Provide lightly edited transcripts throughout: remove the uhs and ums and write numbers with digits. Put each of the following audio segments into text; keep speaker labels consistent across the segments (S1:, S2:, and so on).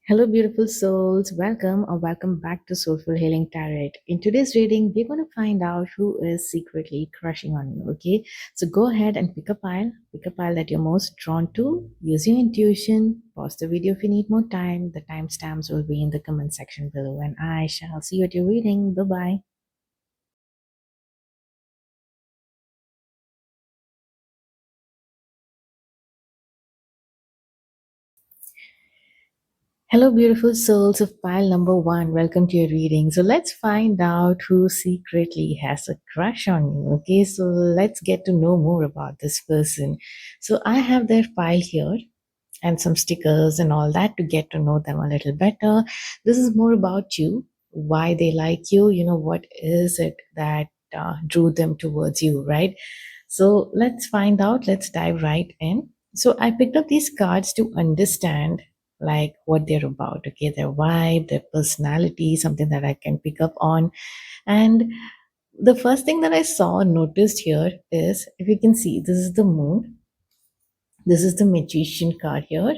S1: Hello, beautiful souls. Welcome or welcome back to Soulful Healing Tarot. In today's reading, we're going to find out who is secretly crushing on you. Okay, so go ahead and pick a pile that you're most drawn to. Use your intuition. Pause the video if you need more time. The timestamps will be in the comment section below, and I shall see you at your reading. Bye bye. Hello, beautiful souls of pile number one. Welcome to your reading. So let's find out who secretly has a crush on you. Okay, so let's get to know more about this person. So I have their pile here and some stickers and all that to get to know them a little better. This is more about you, why they like you, what is it that drew them towards you, right? So let's find out, let's dive right in. So I picked up these cards to understand like what they're about, okay, their vibe, their personality, something that I can pick up on. And the first thing that I saw, noticed here is, if you can see, this is the moon, this is the magician card here,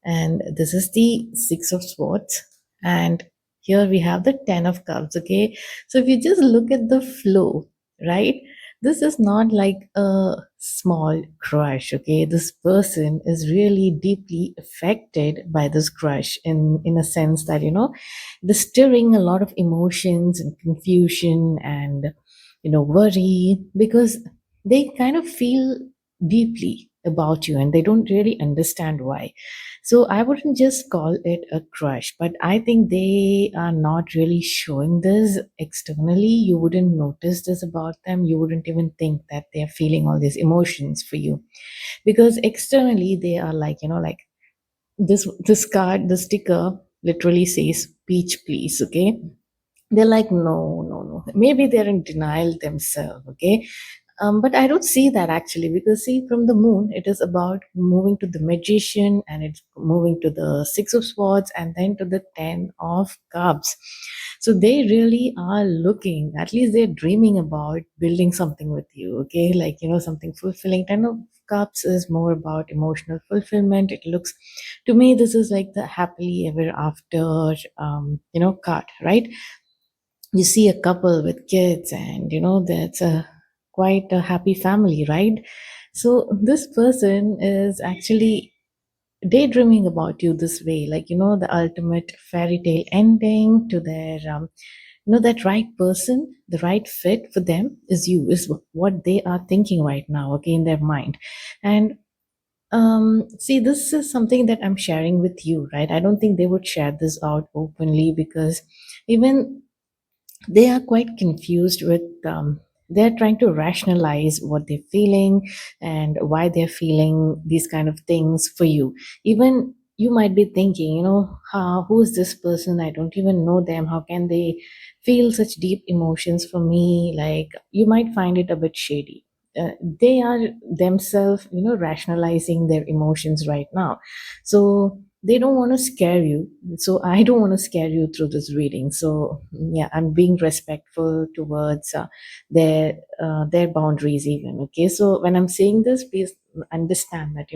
S1: and this is the six of swords, and here we have the 10 of cups. Okay, so if you just look at the flow, right, this is not like a small crush. Okay, this person is really deeply affected by this crush, in a sense that the stirring a lot of emotions and confusion and worry, because they kind of feel deeply about you and they don't really understand why. So I wouldn't just call it a crush, but I think they are not really showing this externally. You wouldn't notice this about them. You wouldn't even think that they're feeling all these emotions for you, because externally they are like, like this card, the sticker literally says peach please. Okay, they're like, no, no, no. Maybe they're in denial themselves. Okay, but I don't see that actually, because see, from the moon, it is about moving to the magician, and it's moving to the six of swords, and then to the 10 of cups. So they really are looking, at least they're dreaming about building something with you. Okay, like something fulfilling. 10 of cups is more about emotional fulfillment. It looks to me, this is like the happily ever after card, right? You see a couple with kids, and that's a quite a happy family, right? So this person is actually daydreaming about you this way, like the ultimate fairy tale ending to their that right person, the right fit for them is you, is what they are thinking right now, okay, in their mind. And see, this is something that I'm sharing with you, right? I don't think they would share this out openly, because even they are quite confused with they're trying to rationalize what they're feeling and why they're feeling these kind of things for you. Even you might be thinking, who is this person? I don't even know them. How can they feel such deep emotions for me? Like, you might find it a bit shady. They are themselves, rationalizing their emotions right now. So they don't want to scare you, so I don't want to scare you through this reading. So yeah, I'm being respectful towards their boundaries even. Okay, so when I'm saying this, please understand that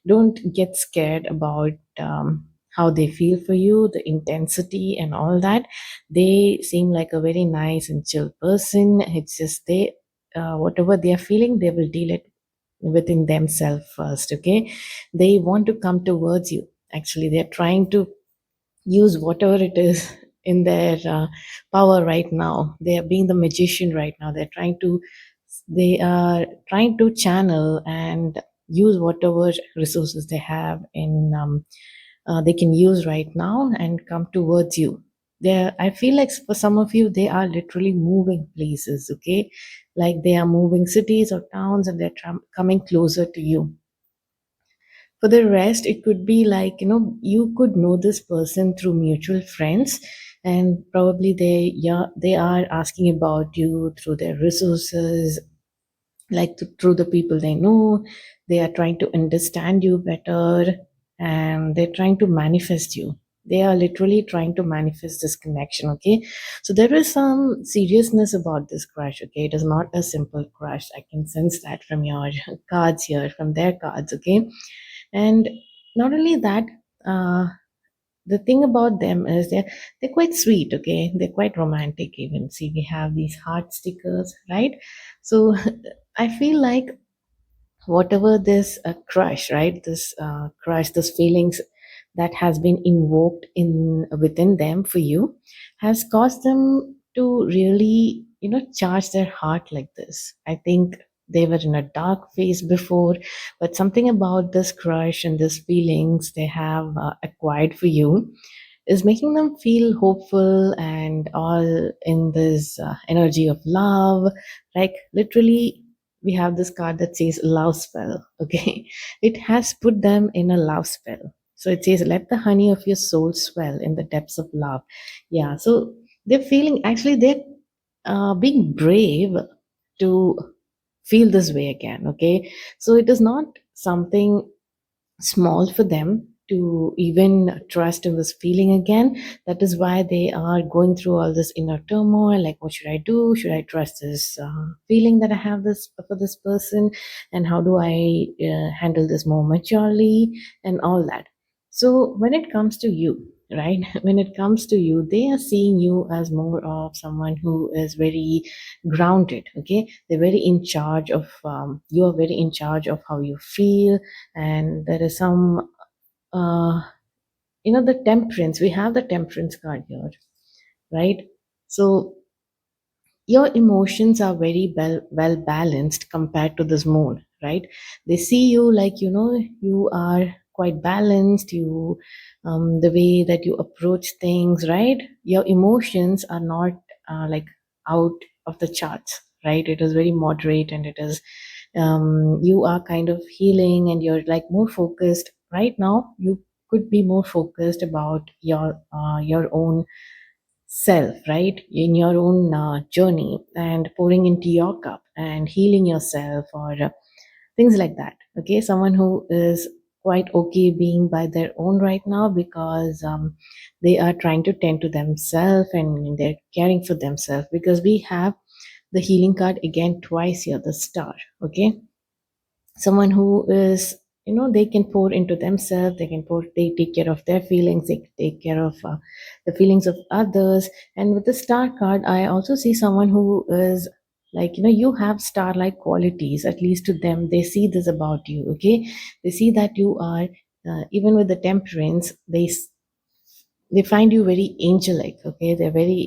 S1: don't get scared about how they feel for you, the intensity and all that. They seem like a very nice and chill person. It's just they, whatever they are feeling, they will deal it within themselves first. Okay, they want to come towards you. Actually, they're trying to use whatever it is in their power right now. They are being the magician right now. They are trying to channel and use whatever resources they have in they can use right now and come towards you. I feel like for some of you, they are literally moving places. Okay, like they are moving cities or towns, and they're coming closer to you. For the rest, it could be like, you could know this person through mutual friends, and probably they are asking about you through their resources, like through the people they know. They are trying to understand you better, and they're trying to manifest you. They are literally trying to manifest this connection. Okay, so there is some seriousness about this crush. Okay, it is not a simple crush. I can sense that from your cards here, from their cards. Okay, and not only that, uh, the thing about them is they're quite sweet, okay? They're quite romantic even. See, we have these heart stickers, right? So I feel like whatever this crush, right, this crush, this feelings that has been invoked in within them for you has caused them to really, charge their heart like this. I think they were in a dark phase before, but something about this crush and this feelings they have acquired for you is making them feel hopeful and all in this energy of love. Like literally, we have this card that says love spell. Okay, it has put them in a love spell. So it says, let the honey of your soul swell in the depths of love. Yeah, so they're feeling actually they're being brave to feel this way again. Okay, so it is not something small for them to even trust in this feeling again. That is why they are going through all this inner turmoil, like what should I do, should I trust this feeling that I have this for this person, and how do I handle this more maturely and all that. So when it comes to you, right, when it comes to you, they are seeing you as more of someone who is very grounded. Okay, they're very in charge of you are very in charge of how you feel. And there is some uh, the temperance, we have the temperance card here, right? So your emotions are very well balanced compared to this moon, right? They see you like, you are quite balanced. You the way that you approach things, right? Your emotions are not like out of the charts, right? It is very moderate, and it is you are kind of healing, and you're like more focused right now. You could be more focused about your own self, right, in your own journey, and pouring into your cup and healing yourself, or things like that. Okay, someone who is quite okay being by their own right now, because they are trying to tend to themselves, and they're caring for themselves, because we have the healing card again twice here, the star. Okay, someone who is, they can pour into themselves, they take care of their feelings, they take care of the feelings of others. And with the star card, I also see someone who is like, you have star like qualities. At least to them, they see this about you. Okay, they see that you are even with the temperance, they find you very angelic. Okay, they're very,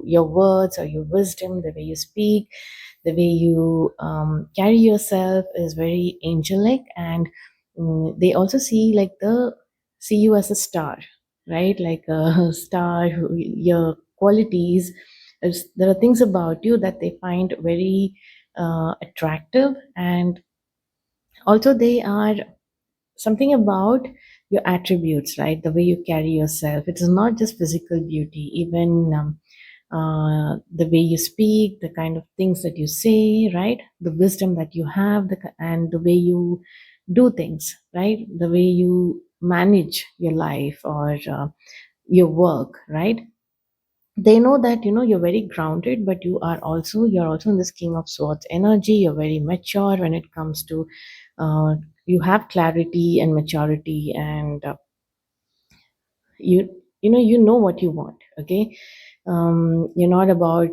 S1: your words or your wisdom, the way you speak, the way you carry yourself is very angelic. And they also see like see you as a star, right? Like a star your qualities there are things about you that they find very attractive. And also they are something about your attributes, right? The way you carry yourself, it is not just physical beauty, even the way you speak, the kind of things that you say, right? The wisdom that you have, and the way you do things, right? The way you manage your life, or your work, right? They know that, you're very grounded, but you're also in this king of swords energy. You're very mature when it comes to you have clarity and maturity, and you know what you want. Okay, you're not about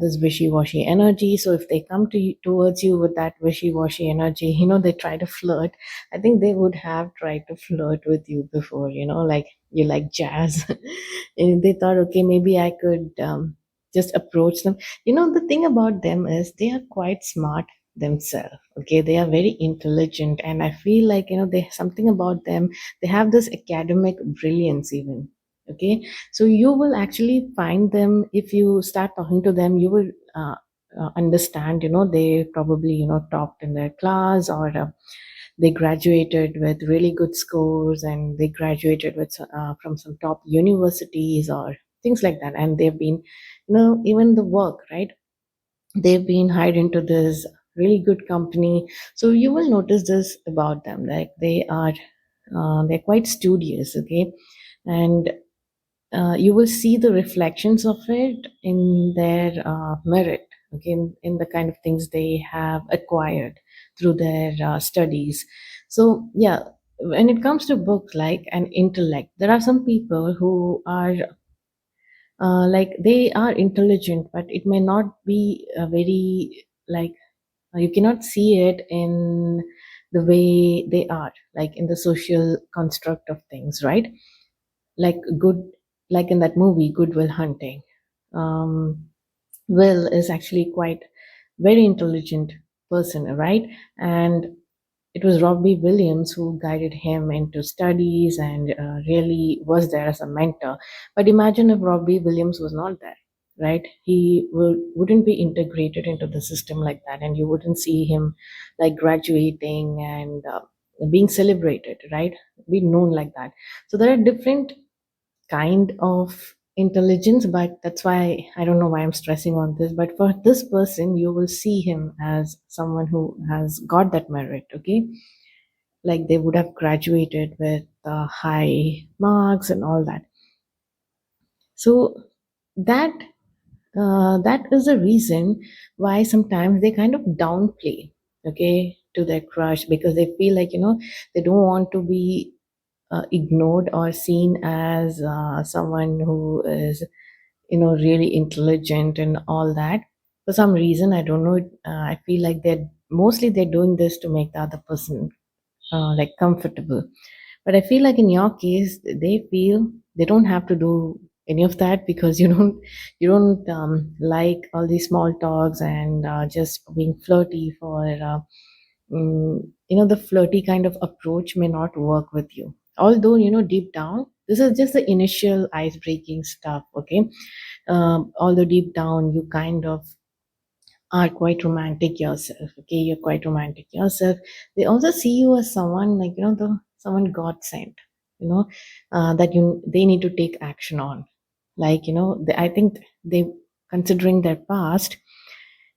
S1: this wishy-washy energy. So if they come towards you with that wishy-washy energy, they try to flirt. I think they would have tried to flirt with you before, like you like jazz. And they thought, okay, maybe I could just approach them. The thing about them is they are quite smart themselves. Okay, they are very intelligent, and I feel like, they something about them, they have this academic brilliance even. Okay, so you will actually find them, if you start talking to them, you will understand, they probably, topped in their class, or they graduated with really good scores, and they graduated with from some top universities or things like that. And they've been, even the work, right, they've been hired into this really good company. So you will notice this about them, like they're quite studious. Okay, and you will see the reflections of it in their merit. Okay, in the kind of things they have acquired through their studies. So yeah, when it comes to books like an intellect, there are some people who are like they are intelligent, but it may not be very like you cannot see it in the way they are, like in the social construct of things, right? Like good, like in that movie Good Will Hunting. um, Will is actually quite very intelligent person, right? And it was Robbie Williams who guided him into studies and really was there as a mentor. But imagine if Robbie Williams was not there, right? He wouldn't be integrated into the system like that, and you wouldn't see him like graduating and being celebrated, right? Be known like that. So there are different kind of intelligence, but that's why I don't know why I'm stressing on this. But for this person, you will see him as someone who has got that merit, okay? Like they would have graduated with high marks and all that. So that that is the reason why sometimes they kind of downplay, okay, to their crush, because they feel like, they don't want to be ignored or seen as someone who is, really intelligent and all that. For some reason, I don't know, I feel like they're doing this to make the other person like comfortable. But I feel like in your case, they feel they don't have to do any of that, because you don't like all these small talks and just being flirty for the flirty kind of approach may not work with you. Although deep down, this is just the initial ice breaking stuff, okay? Although deep down you kind of are quite romantic yourself, okay, you're quite romantic yourself. They also see you as someone like, the someone God sent, that they need to take action on. Like, I think they, considering their past,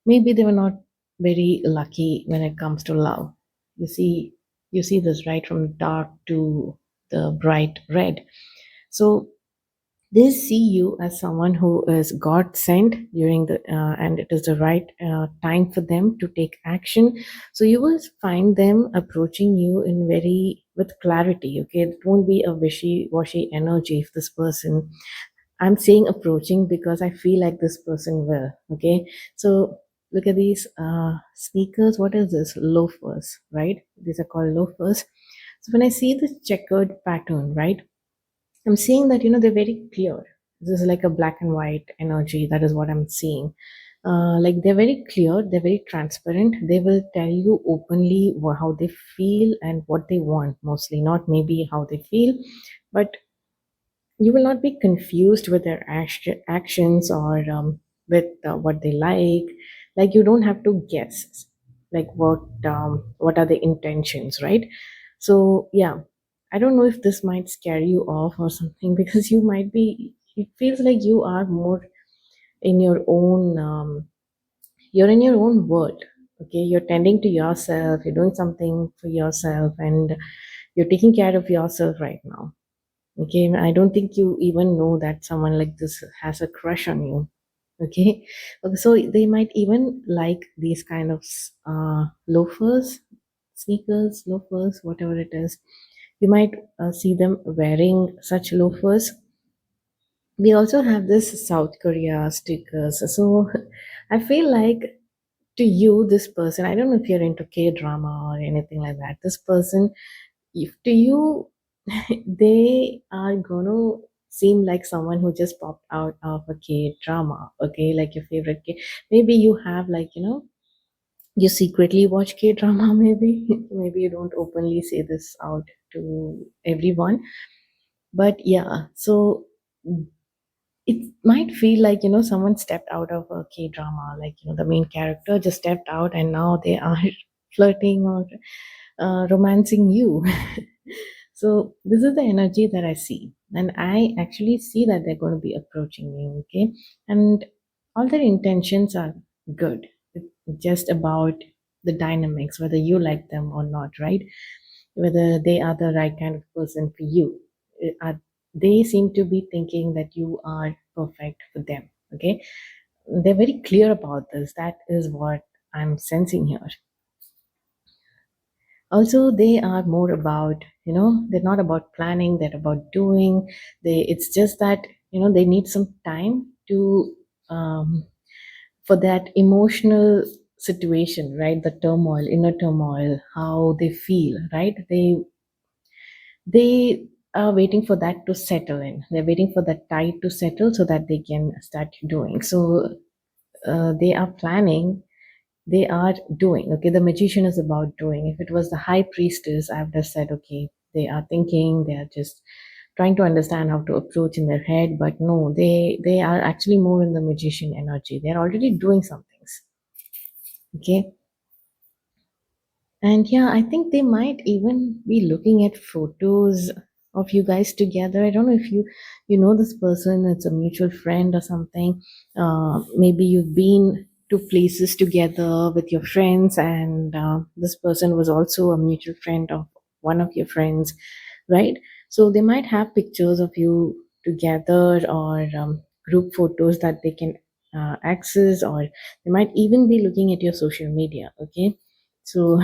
S1: maybe they were not very lucky when it comes to love. You see you see this, right, from dark to the bright red. So they see you as someone who is God sent during and it is the right time for them to take action. So you will find them approaching you in very with clarity. Okay, it won't be a wishy-washy energy. If this person, I'm saying approaching because I feel like this person will. Okay, so look at these sneakers. What is this? Loafers, right? These are called loafers. So when I see this checkered pattern, right? I'm seeing that, they're very clear. This is like a black and white energy. That is what I'm seeing. Like they're very clear, they're very transparent. They will tell you openly how they feel and what they want, mostly, not maybe how they feel, but you will not be confused with their actions or with what they like. Like you don't have to guess like what are the intentions, right? So yeah, I don't know if this might scare you off or something because you might be, it feels like you are more in your own you're in your own world. Okay, you're tending to yourself, you're doing something for yourself, and you're taking care of yourself right now. Okay, I don't think you even know that someone like this has a crush on you. Okay, okay, so they might even like these kind of loafers, sneakers, loafers, whatever it is. You might see them wearing such loafers. We also have this South Korea stickers. So I feel like to you, this person, I don't know if you're into K drama or anything like that. This person, if to you, they are gonna seem like someone who just popped out of a K drama, okay, like your favorite K. Maybe you have like, you secretly watch K drama, maybe. Maybe you don't openly say this out to everyone. But yeah, so it might feel like, someone stepped out of a K drama, like, the main character just stepped out and now they are flirting or romancing you. So this is the energy that I see, and I actually see that they're going to be approaching you, okay? And all their intentions are good. It's just about the dynamics, whether you like them or not, right? Whether they are the right kind of person for you. They seem to be thinking that you are perfect for them, okay? They're very clear about this. That is what I'm sensing here. Also, they are more about, they're not about planning, they're about doing. It's just that, they need some time to, um, for that emotional situation, right? The turmoil, inner turmoil, how they feel, right? They are waiting for that to settle in. They're waiting for that tide to settle so that they can start doing. So they are planning, they are doing. Okay, the magician is about doing. If it was the high priestess, I would have said, okay, they are thinking, they are just trying to understand how to approach in their head. But no, they are actually more in the magician energy. They're already doing some things. Okay. And yeah, I think they might even be looking at photos of you guys together. I don't know if you know this person, it's a mutual friend or something. Maybe you've been to places together with your friends, and this person was also a mutual friend of one of your friends, right? So they might have pictures of you together, or group photos that they can access, or they might even be looking at your social media. Okay. So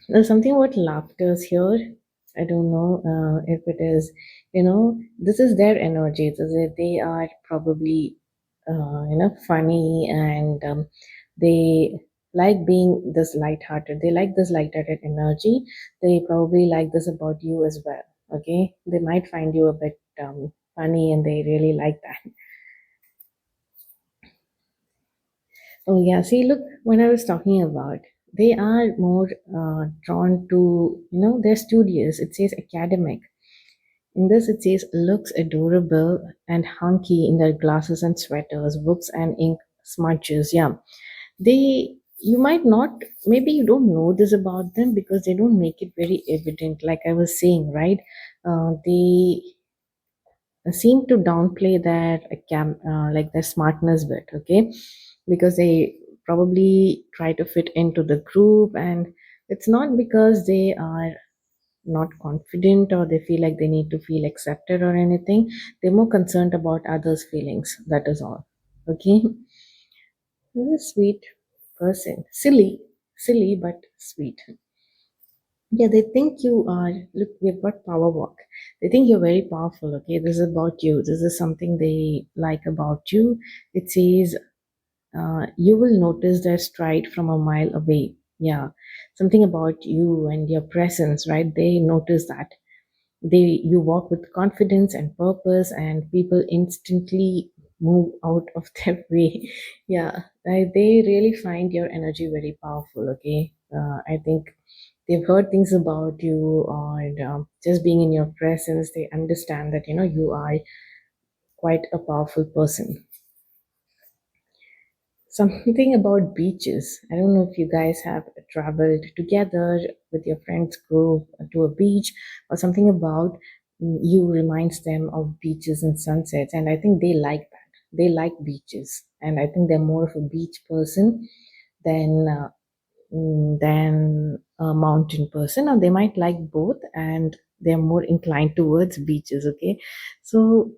S1: there's something about laughters here. I don't know if it is, this is their energy. They are probably, funny, and they like being this lighthearted. They like this lighthearted energy. They probably like this about you as well. Okay, they might find you a bit funny, and they really like that. Oh yeah, see, look, when I was talking about, they are more drawn to, they're studious. It says academic. In this, it says looks adorable and hunky in their glasses and sweaters, books and ink smudges. Yeah, you might not, maybe you don't know this about them because they don't make it very evident. Like I was saying, right? They seem to downplay their like their smartness bit, okay, because they probably try to fit into the group, and it's not because they are not confident or they feel like they need to feel accepted or anything. They're more concerned about others feelings, that is all. Okay. He's a sweet person, silly but sweet. Yeah, they think you are. Look, we've got power walk. They think you're very powerful. Okay, this is about you. This is something they like about you. It says you will notice their stride from a mile away. Yeah, something about you and your presence, right? They notice that. You walk with confidence and purpose, and people instantly move out of their way. Yeah, they really find your energy very powerful. Okay, I think they've heard things about you, and just being in your presence, they understand that you are quite a powerful person. Something about beaches. I don't know if you guys have traveled together with your friends group to a beach, or something about you reminds them of beaches and sunsets. And I think they like that. They like beaches. And I think they're more of a beach person than than a mountain person, or they might like both, and they're more inclined towards beaches. Okay, so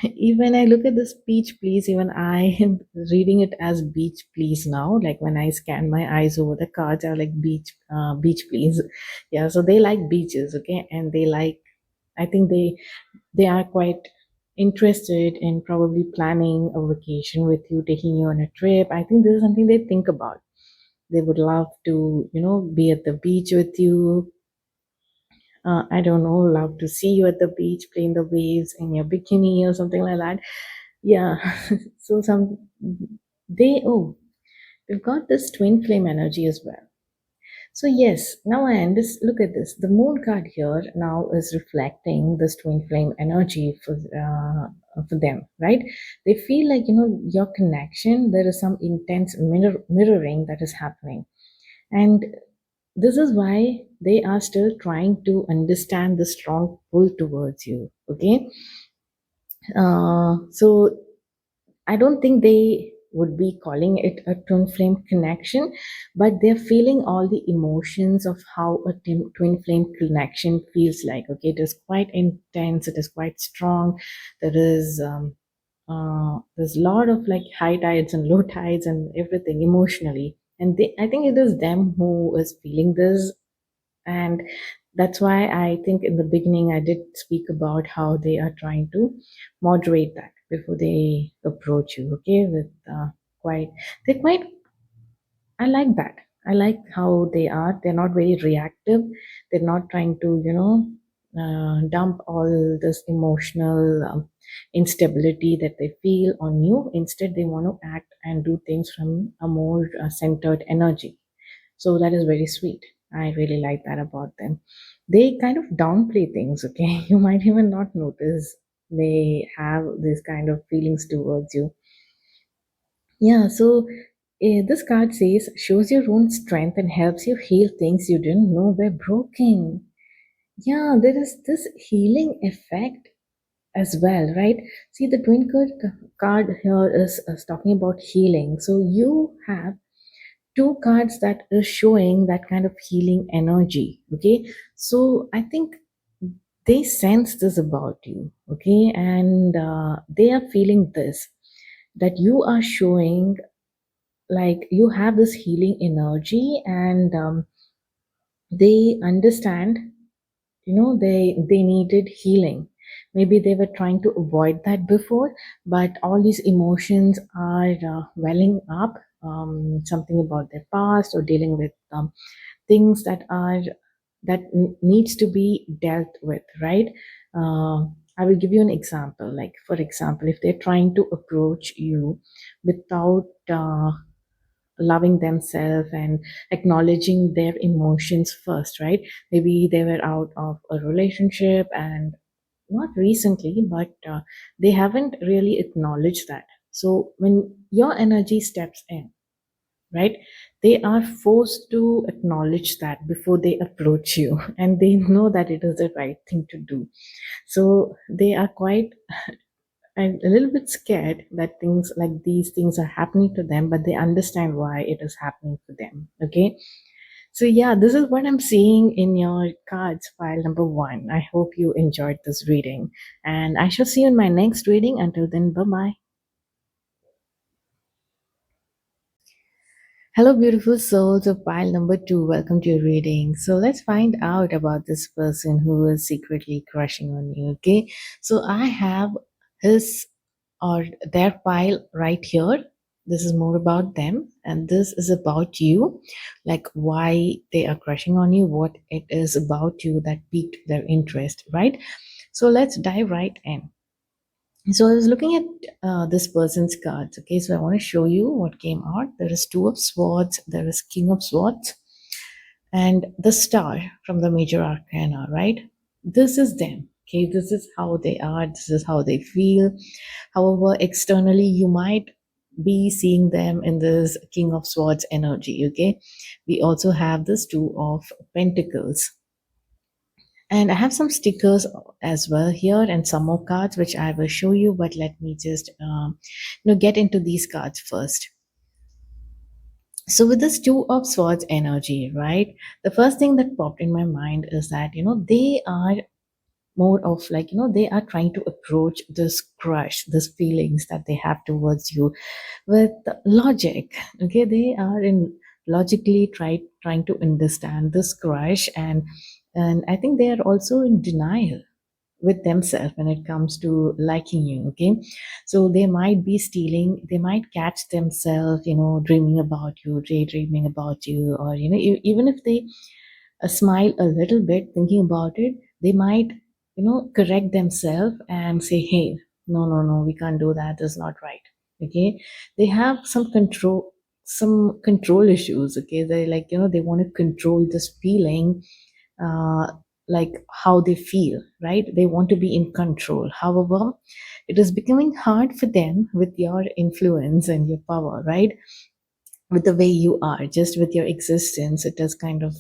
S1: even I look at this beach please, even I am reading it as beach please now. Like when I scan my eyes over the cards, are like beach please. Yeah, so they like beaches. Okay, and they like, I think they are quite interested in probably planning a vacation with you, taking you on a trip. I think this is something they think about. They would love to, be at the beach with you. I don't know, love to see you at the beach, play in the waves in your bikini or something like that. Yeah. So oh, we've got this twin flame energy as well. So yes, now I understand. Look at this. The moon card here now is reflecting this twin flame energy for them, right? They feel like your connection. There is some intense mirroring that is happening, and this is why they are still trying to understand the strong pull towards you. Okay. So I don't think they would be calling it a twin flame connection, but they're feeling all the emotions of how a twin flame connection feels like. Okay. It is quite intense. It is quite strong. There is, there's a lot of like high tides and low tides and everything emotionally. and I think it is them who is feeling this. And that's why I think in the beginning I did speak about how they are trying to moderate that before they approach you, okay, with quite they're quite I like that. I like how they are. They're not very reactive. They're not trying to, dump all this emotional instability that they feel on you. Instead, they want to act and do things from a more centered energy. So that is very sweet. I really like that about them. They kind of downplay things, okay? You might even not notice they have these kind of feelings towards you. Yeah, so this card says shows your own strength and helps you heal things you didn't know were broken. Yeah, there is this healing effect as well, right? See, the card here is talking about healing. So you have two cards that is showing that kind of healing energy. Okay, so I think they sense this about you. Okay, and they are feeling this that you are showing like you have this healing energy, and they understand, they needed healing. Maybe they were trying to avoid that before, but all these emotions are welling up, something about their past or dealing with things that needs to be dealt with, right? uh, I will give you an example. Like, for example, if they're trying to approach you without loving themselves and acknowledging their emotions first, right? Maybe they were out of a relationship, and not recently, but they haven't really acknowledged that. So when your energy steps in, right, they are forced to acknowledge that before they approach you, and they know that it is the right thing to do. So they are quite I'm a little bit scared that things like these things are happening to them, but they understand why it is happening to them. Okay. So, yeah, this is what I'm seeing in your cards, file number one. I hope you enjoyed this reading, and I shall see you in my next reading. Until then, bye bye. Hello, beautiful souls of pile number two. Welcome to your reading. So let's find out about this person who is secretly crushing on you. Okay. So I have his or their pile right here. This is more about them, and this is about you, like why they are crushing on you, what it is about you that piqued their interest, right? So let's dive right in. So I was looking at this person's cards. Okay, so I want to show you what came out. There is Two of Swords, there is King of Swords, and the Star from the Major Arcana. Right? This is them. Okay, this is how they are. This is how they feel. However, externally, you might be seeing them in this King of Swords energy. Okay, we also have this Two of Pentacles, and I have some stickers as well here and some more cards which I will show you. But let me just get into these cards first. So with this Two of Swords energy, right? The first thing that popped in my mind is that they are more of like they are trying to approach this crush, this feelings that they have towards you with logic. Okay, they are in logically trying to understand this crush, and I think they are also in denial with themselves when it comes to liking you. Okay, so they might be stealing, they might catch themselves dreaming about you, daydreaming about you, or even if they smile a little bit thinking about it, they might correct themselves and say, hey, no, no, no, we can't do that, that's not right. Okay, they have some control issues. Okay, they like they want to control this feeling, uh, like how they feel, right? They want to be in control. However, it is becoming hard for them with your influence and your power, right? With the way you are, just with your existence, it is kind of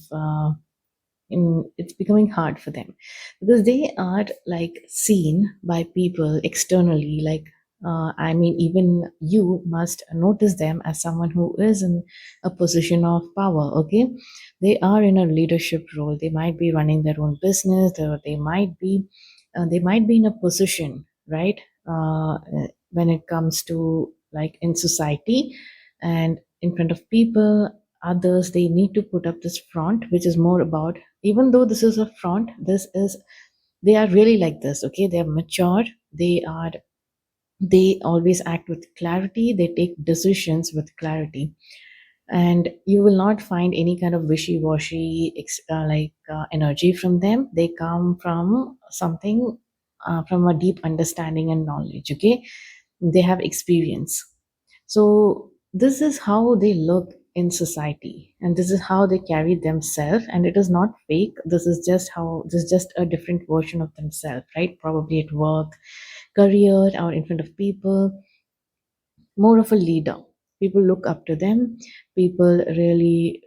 S1: it's becoming hard for them because they are like seen by people externally, like I mean, even you must notice them as someone who is in a position of power. Okay, they are in a leadership role, they might be running their own business, or they might be in a position, right? When it comes to like in society and in front of people, others, they need to put up this front, which is more about, even though this is a front, this is, they are really like this, okay? They're mature, they always act with clarity, they take decisions with clarity, and you will not find any kind of wishy-washy energy from them. They come from something, from a deep understanding and knowledge, okay? They have experience. So this is how they look in society, and this is how they carry themselves, and it is not fake. This is just a different version of themselves, right? Probably at work, career, or in front of people, more of a leader. People look up to them. People really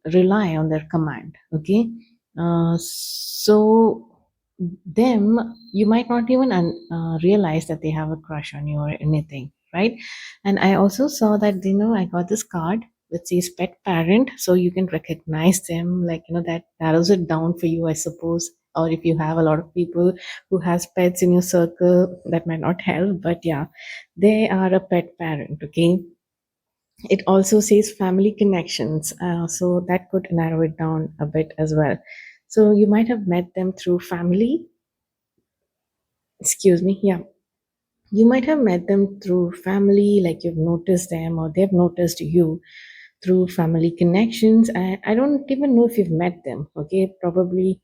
S1: rely on their command. Okay, so them, you might not even realize that they have a crush on you or anything, right? And I also saw that, I got this card which says pet parent, so you can recognize them. Like, that narrows it down for you, I suppose. Or if you have a lot of people who has pets in your circle, that might not help, but yeah, they are a pet parent, okay? It also says family connections, so that could narrow it down a bit as well. So you might have met them through family. Excuse me, yeah. You might have met them through family, like you've noticed them or they've noticed you through family connections. I don't even know if you've met them, okay? Probably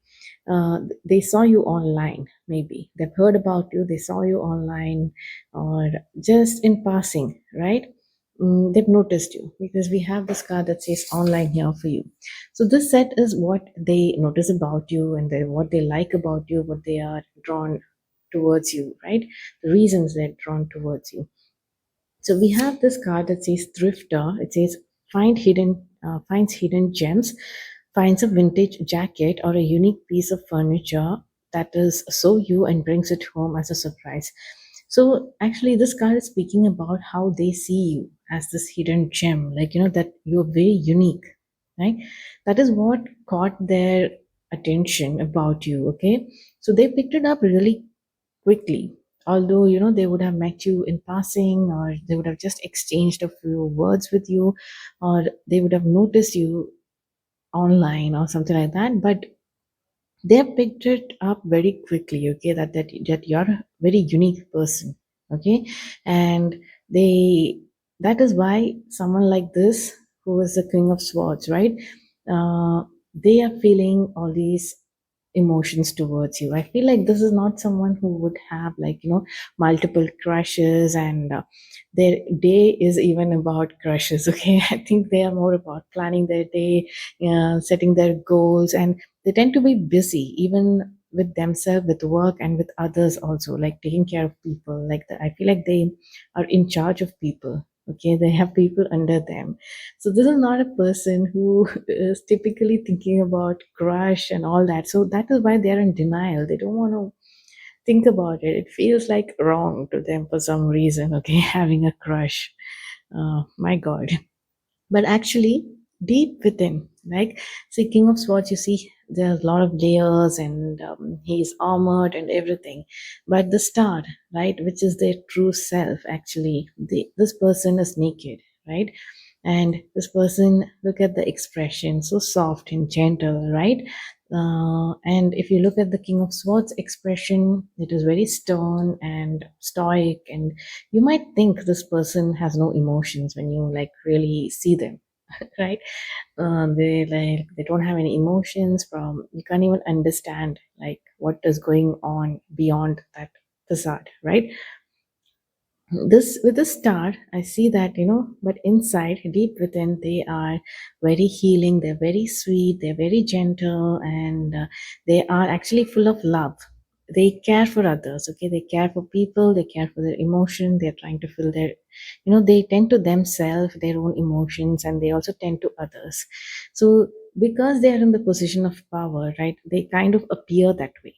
S1: they saw you online, maybe. They've heard about you, they saw you online, or just in passing, right? They've noticed you because we have this card that says online here for you. So this set is what they notice about you, and what they like about you, what they are drawn towards you, right? The reasons they're drawn towards you. So we have this card that says thrifter. It says finds hidden gems, finds a vintage jacket or a unique piece of furniture that is so you, and brings it home as a surprise. So actually, this card is speaking about how they see you as this hidden gem, like, that you're very unique, right? That is what caught their attention about you. Okay, so they picked it up really quickly. Although, they would have met you in passing, or they would have just exchanged a few words with you, or they would have noticed you online or something like that. But they have picked it up very quickly, okay, that you're a very unique person, okay? And they that is why someone like this, who is the king of swords, right? They are feeling all these emotions towards you. I feel like this is not someone who would have, like, multiple crushes, and their day is even about crushes, okay? I think they are more about planning their day, setting their goals, and they tend to be busy even with themselves, with work, and with others also, like taking care of people. Like I feel like they are in charge of people, okay? They have people under them. So this is not a person who is typically thinking about crush and all that. So that is why they're in denial. They don't want to think about it. It feels like wrong to them for some reason, okay? Having a crush, my god. But actually, deep within, like, see, king of swords, you see there's a lot of layers, and he's armored and everything. But the star, right, which is their true self, actually, this person is naked, right? And this person, look at the expression, so soft and gentle, right? And if you look at the king of swords expression, it is very stern and stoic, and you might think this person has no emotions when you, like, really see them, right? They don't have any emotions. From you can't even understand, like, what is going on beyond that facade, right? This, with the star, I see that, but inside, deep within, they are very healing, they're very sweet, they're very gentle, and they are actually full of love. They care for others, okay? They care for people, they care for their emotion, they're trying to fill their, they tend to themselves, their own emotions, and they also tend to others. So because they are in the position of power, right, they kind of appear that way,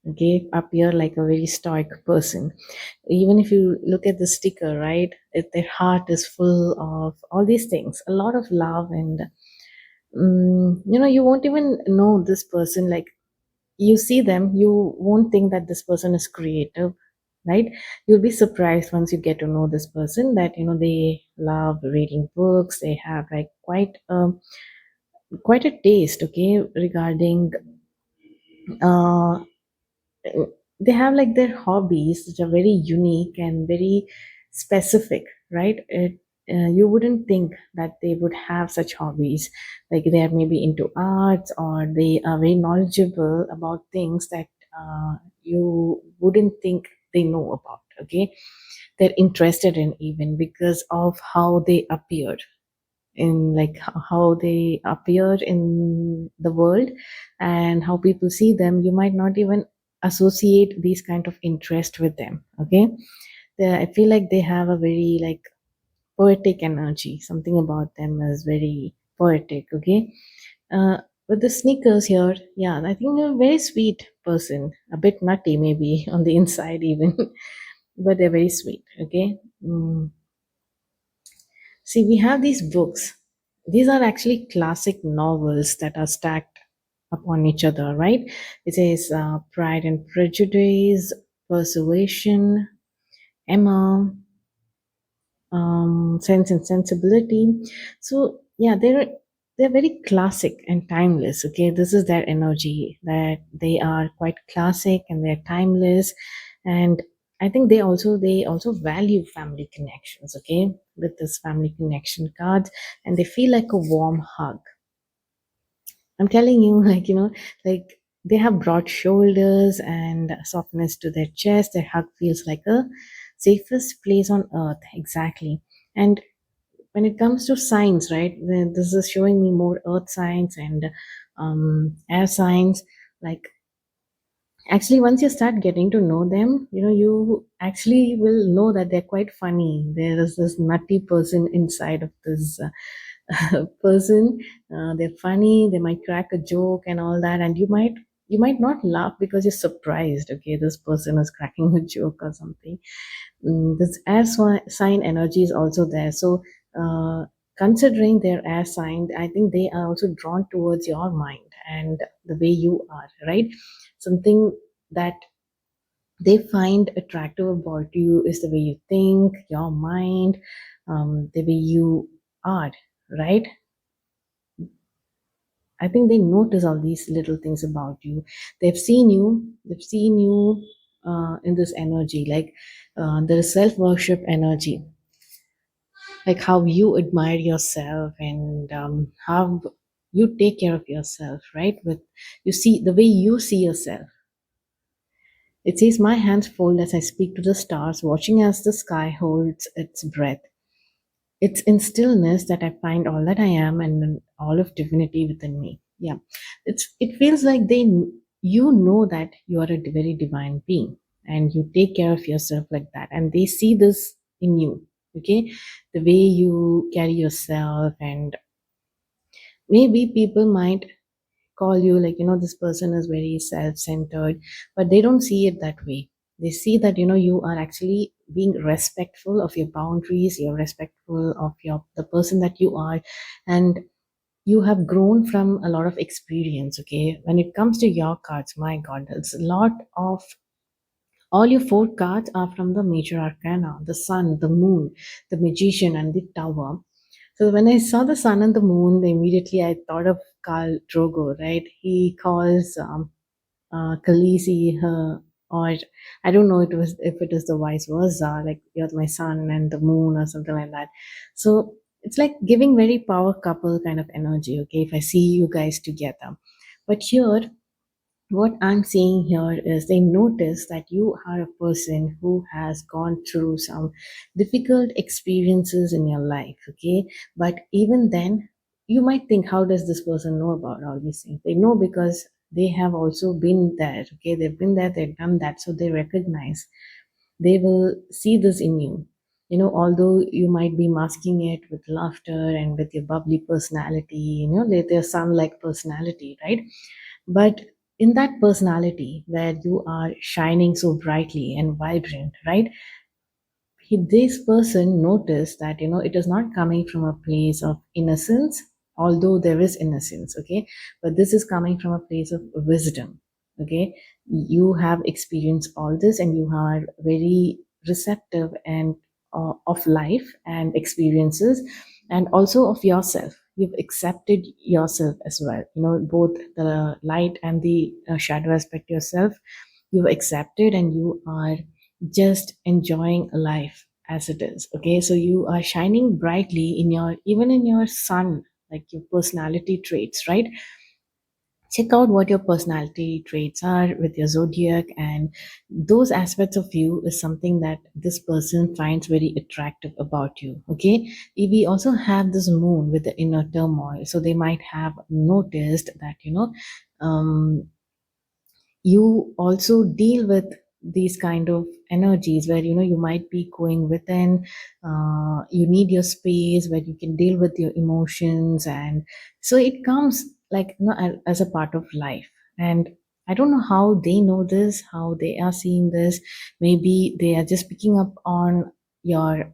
S1: okay? Appear like a very stoic person. Even if you look at the sticker, right, their heart is full of all these things, a lot of love, and you won't even know this person. Like, you see them, you won't think that this person is creative, right? You'll be surprised once you get to know this person that they love reading books. They have like quite a taste, okay, regarding uh they have like their hobbies which are very unique and very specific, right? You wouldn't think that they would have such hobbies. Like they are maybe into arts, or they are very knowledgeable about things that you wouldn't think they know about, okay? They're interested in, even because of how they appear, in like how they appear in the world and how people see them. You might not even associate these kind of interest with them, okay? I feel like they have a very like poetic energy. Something about them is very poetic, okay? uh, with the sneakers here, yeah, I think they're a very sweet person, a bit nutty maybe on the inside even, but they're very sweet, okay? See, we have these books. These are actually classic novels that are stacked upon each other, right? It says Pride and Prejudice, Persuasion, Emma, Sense and Sensibility. So yeah, they're very classic and timeless. Okay, this is their energy, that they are quite classic and they're timeless, and I think they also value family connections. Okay, with this family connection cards, and they feel like a warm hug. I'm telling you, like, like they have broad shoulders and softness to their chest. Their hug feels like a safest place on earth. Exactly. And when it comes to signs, right, this is showing me more earth signs and air signs. Like, actually, once you start getting to know them, you actually will know that they're quite funny. There is this nutty person inside of this person. They're funny. They might crack a joke and all that, and you might not laugh because you're surprised. Okay, this person is cracking a joke or something. This sign energy is also there. So, considering their air sign, I think they are also drawn towards your mind and the way you are, right? Something that they find attractive about you is the way you think, your mind, the way you are, right? I think they notice all these little things about you. They've seen you in this energy, like there is self worship energy, like how you admire yourself and how you take care of yourself, right? With you see the way you see yourself. It says, "My hands fold as I speak to the stars, watching as the sky holds its breath. It's in stillness that I find all that I am and all of divinity within me." Yeah, it feels like you know that you are a very divine being, and you take care of yourself like that, and they see this in you. Okay, the way you carry yourself, and maybe people might call you like, this person is very self-centered, but they don't see it that way. They see that you are actually being respectful of your boundaries, you're respectful of the person that you are, and you have grown from a lot of experience. Okay, when it comes to your cards, my god, it's a lot of all your four cards are from the major arcana: the sun, the moon, the magician, and the tower. So when I saw the sun and the moon, immediately I thought of Carl Drogo, right? He calls Khaleesi her, or I don't know if it is the vice versa, like you're my sun and the moon or something like that. So it's like giving very power couple kind of energy, okay, if I see you guys together. But here, what I'm seeing here is they notice that you are a person who has gone through some difficult experiences in your life, okay? But even then, you might think, how does this person know about all these things? They know because they have also been there, okay? They've been there, they've done that, so they recognize. They will see this in you. Although you might be masking it with laughter and with your bubbly personality, their sun like personality, right? But in that personality where you are shining so brightly and vibrant, right? This person noticed that it is not coming from a place of innocence, although there is innocence, okay? But this is coming from a place of wisdom, okay? you have experienced all this and you are very receptive and of life and experiences, and also of yourself. You've accepted yourself as well, both the light and the shadow aspect yourself. You've accepted and you are just enjoying life as it is. Okay, so you are shining brightly in your, even in your sun, like your personality traits, right? Check out what your personality traits are with your zodiac, and those aspects of you is something that this person finds very attractive about you. Okay, we also have this moon with the inner turmoil, so they might have noticed that you also deal with these kind of energies where you might be going within. You need your space where you can deal with your emotions, and so it comes like as a part of life. And I don't know how they know this, how they are seeing this. Maybe they are just picking up on your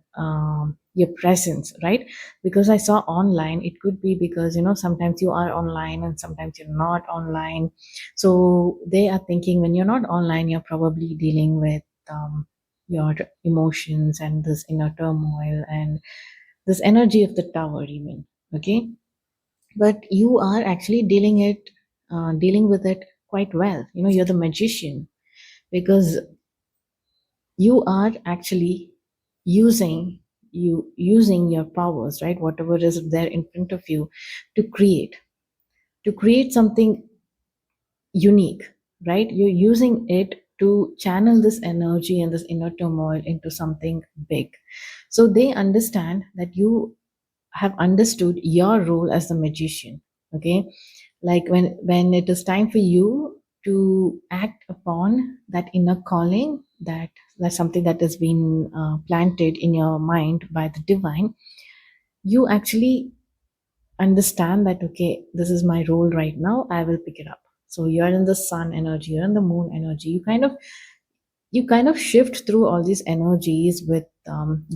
S1: presence, right? Because I saw online, it could be because sometimes you are online and sometimes you're not online. So they are thinking when you're not online, you're probably dealing with your emotions and this inner turmoil and this energy of the tower, even. Okay, but you are actually dealing with it quite well. You're the magician, because you are actually using using your powers, right? Whatever is there in front of you to create something unique, right? You're using it to channel this energy and this inner turmoil into something big. So they understand that you have understood your role as the magician. Okay, like when it is time for you to act upon that inner calling, that's something that has been planted in your mind by the divine. You actually understand that, okay, this is my role right now, I will pick it up. So you're in the sun energy, you're in the moon energy, you kind of shift through all these energies with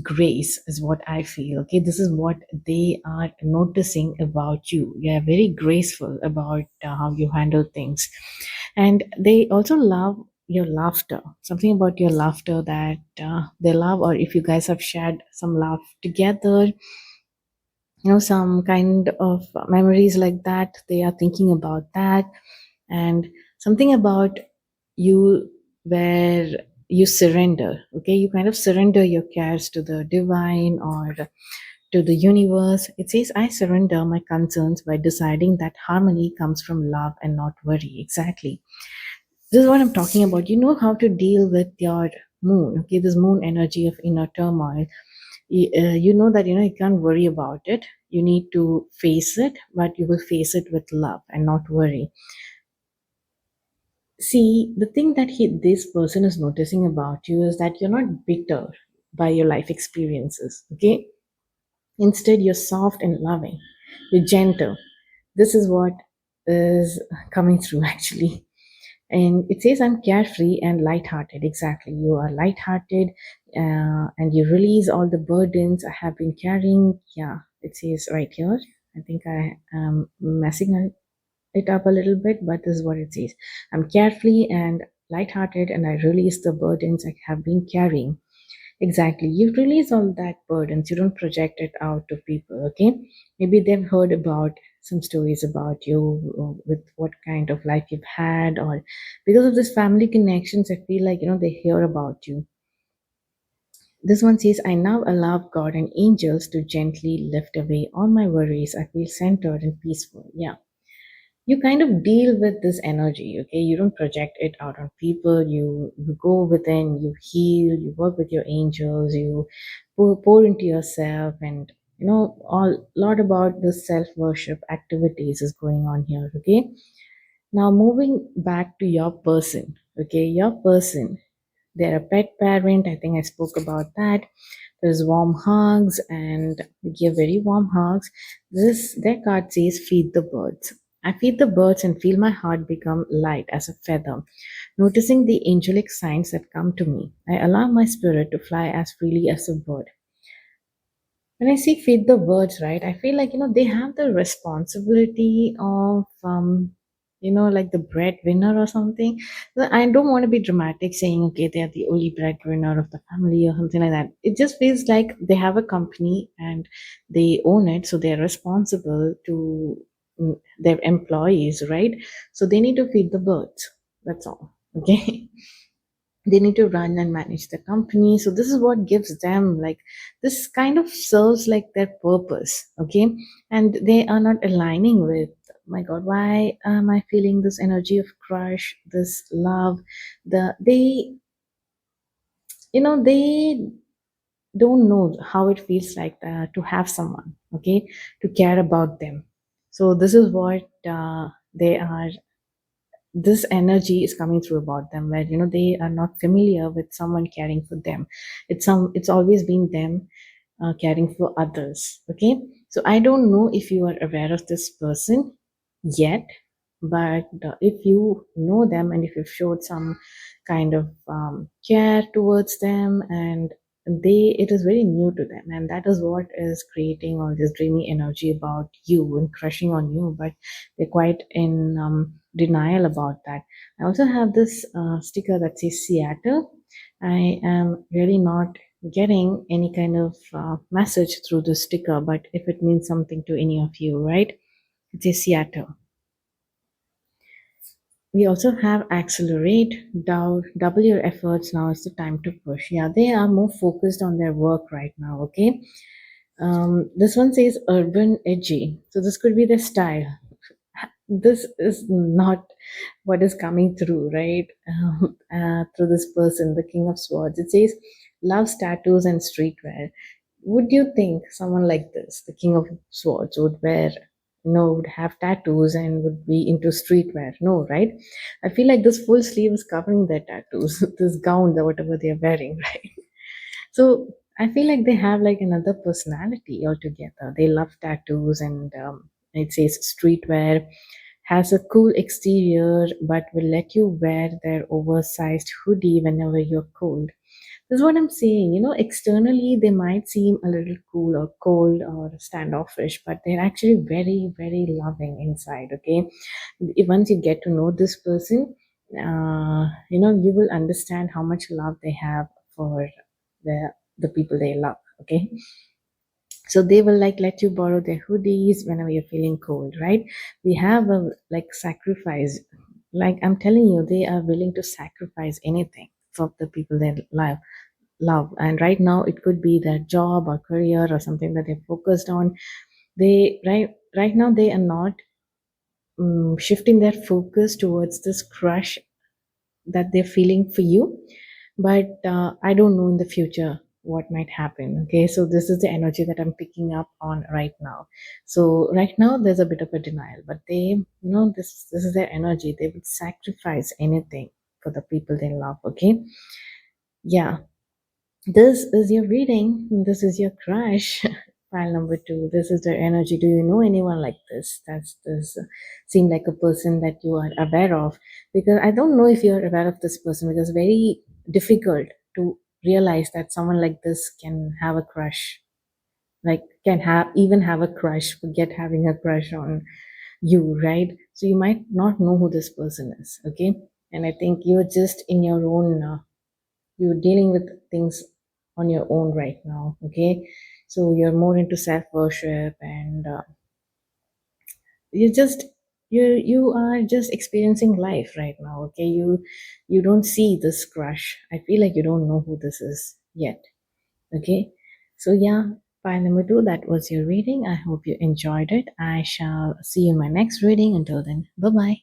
S1: grace, is what I feel. Okay, this is what they are noticing about you. You're very graceful about how you handle things, and they also love your laughter. Something about your laughter that they love, or if you guys have shared some laugh together, some kind of memories like that, they are thinking about that. And something about you where you surrender. Okay, you kind of surrender your cares to the divine or to the universe. It says, I surrender my concerns by deciding that harmony comes from love and not worry. Exactly, this is what I'm talking about. You know how to deal with your moon. Okay, this moon energy of inner turmoil. You know that you can't worry about it. You need to face it, but you will face it with love and not worry. See, the thing that this person is noticing about you is that you're not bitter by your life experiences. Okay, instead you're soft and loving. You're gentle. This is what is coming through actually. And it says, I'm carefree and lighthearted. Exactly. You are lighthearted, and you release all the burdens I have been carrying. Yeah, it says right here. I think I am messing it up a little bit, but this is what it says. I'm carefree and lighthearted, and I release the burdens I have been carrying. Exactly. You release all that burdens. You don't project it out to people, okay? Maybe they've heard about some stories about you, with what kind of life you've had, or because of this family connections, I feel like, they hear about you. This one says, I now allow God and angels to gently lift away all my worries. I feel centered and peaceful. Yeah, you kind of deal with this energy. Okay, you don't project it out on people. You go within, you heal, you work with your angels, you pour into yourself, and all lot about the self worship activities is going on here. Okay, now moving back to your person. Okay, your person, they're a pet parent. I think I spoke about that. There's warm hugs, and they give very warm hugs. This their card says, feed the birds. I feed the birds and feel my heart become light as a feather. Noticing the angelic signs that come to me, I allow my spirit to fly as freely as a bird. When I see feed the birds, right, I feel like they have the responsibility of like the breadwinner or something. So I don't want to be dramatic saying, okay, they're the only breadwinner of the family or something like that. It just feels like they have a company and they own it, so they're responsible to their employees, right? So they need to feed the birds. That's all. Okay. They need to run and manage the company, so this is what gives them, like, this kind of serves like their purpose. Okay. And they are not aligning with, my god, why am I feeling this energy of crush, this love? They don't know how it feels like to have someone, okay, to care about them. So this is what they are, this energy is coming through about them, where they are not familiar with someone caring for them. It's always been them caring for others. Okay. So I don't know if you are aware of this person yet, but if you know them and if you've showed some kind of care towards them, and it is very new to them, and that is what is creating all this dreamy energy about you and crushing on you, but they're quite in denial about that. I also have this sticker that says Seattle. I am really not getting any kind of message through the sticker, but if it means something to any of you, right? It says Seattle. We also have accelerate, double your efforts. Now is the time to push. Yeah, they are more focused on their work right now. Okay. This one says urban edgy. So this could be their style. This is not what is coming through, right? Through this person, the King of Swords. It says loves tattoos and streetwear. Would you think someone like this, the King of Swords, would wear, would have tattoos and would be into streetwear? No, right? I feel like this full sleeve is covering their tattoos, this gown, or whatever they're wearing, right? So I feel like they have like another personality altogether. They love tattoos, and it says streetwear, has a cool exterior, but will let you wear their oversized hoodie whenever you're cold. This is what I'm saying. Externally they might seem a little cool or cold or standoffish, but they're actually very, very loving inside. Okay. Once you get to know this person, you will understand how much love they have for the people they love. Okay. So they will like let you borrow their hoodies whenever you're feeling cold, right? We have a like sacrifice. Like I'm telling you, they are willing to sacrifice anything for the people they love. And right now it could be their job or career or something that they're focused on. Right now they are not shifting their focus towards this crush that they're feeling for you. But I don't know in the future what might happen. Okay, so this is the energy that I'm picking up on right now. So right now there's a bit of a denial, but this is their energy. They would sacrifice anything for the people they love. Okay. Yeah, this is your reading. This is your crush. File number two. This is their energy. Do you know anyone like this? That's this seem like a person that you are aware of? Because I don't know if you're aware of this person, because it's very difficult to realize that someone like this can have a crush. Like can have a crush, forget having a crush on you, right? So you might not know who this person is. Okay. And I think you're just in your own you're dealing with things on your own right now. Okay. So you're more into self worship, and you just you are just experiencing life right now. Okay. You don't see this crush. I feel like you don't know who this is yet. Okay. So yeah, file number two, that was your reading. I hope you enjoyed it. I shall see you in my next reading. Until then, bye bye.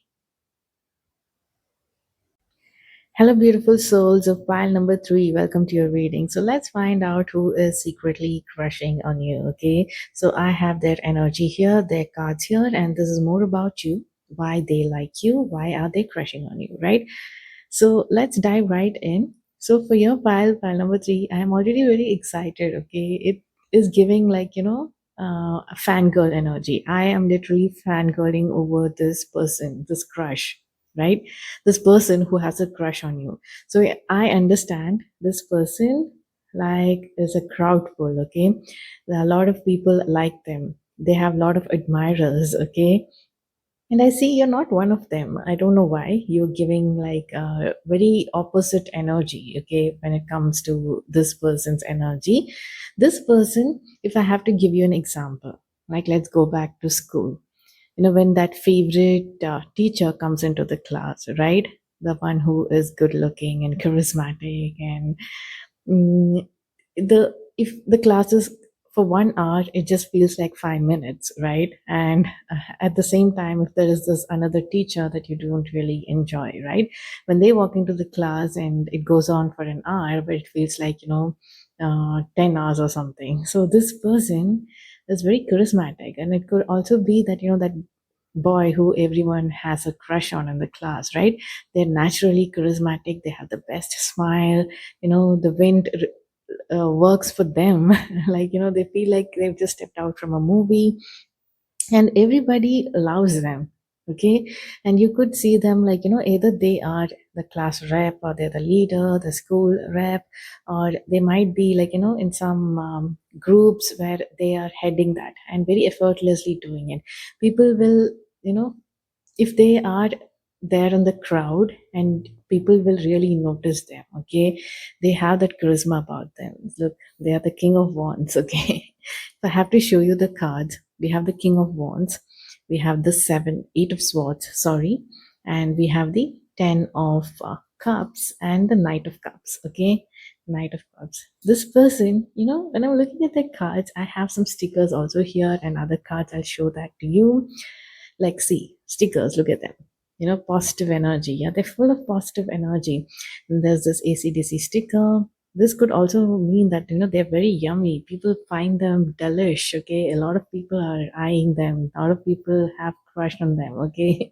S1: Hello, beautiful souls of pile number three. Welcome to your reading. So let's find out who is secretly crushing on you. Okay. So I have their energy here, their cards here, and this is more about you. Why they like you? Why are they crushing on you? Right. So let's dive right in. So for your pile number three, I am already very excited. Okay. It is giving like, a fangirl energy. I am literally fangirling over this person, this crush, right? This person who has a crush on you. So I understand this person like is a crowd pull. Okay. There are a lot of people like them. They have a lot of admirers. Okay. And I see you're not one of them. I don't know why. You're giving like very opposite energy, okay, when it comes to this person's energy. This person, if I have to give you an example, like let's go back to school. When that favorite teacher comes into the class, right? The one who is good looking and charismatic and Mm, the if the class is for 1 hour, it just feels like 5 minutes, right? And at the same time, if there is this another teacher that you don't really enjoy, right? When they walk into the class and it goes on for an hour, but it feels like 10 hours or something. So this person is very charismatic, and it could also be that that boy who everyone has a crush on in the class, right? They're naturally charismatic. They have the best smile. The wind works for them. Like they feel like they've just stepped out from a movie, and everybody loves them. Okay. And you could see them like either they are the class rep, or they're the leader, the school rep, or they might be like in some groups where they are heading that and very effortlessly doing it. People will, you know if they are there in the crowd, and people will really notice them. Okay. They have that charisma about them. Look, they are the king of wands. Okay. If I have to show you the cards, we have the king of wands, we have the seven eight of swords, sorry, and we have the 10 of cups and the knight of cups. Okay. Knight of cups. This person, when I'm looking at the cards, I have some stickers also here and other cards. I'll show that to you. Like, see, stickers, look at them. Positive energy. Yeah, they're full of positive energy. And there's this ACDC sticker. This could also mean that, they're very yummy. People find them delish. Okay. A lot of people are eyeing them. A lot of people have crush on them. Okay.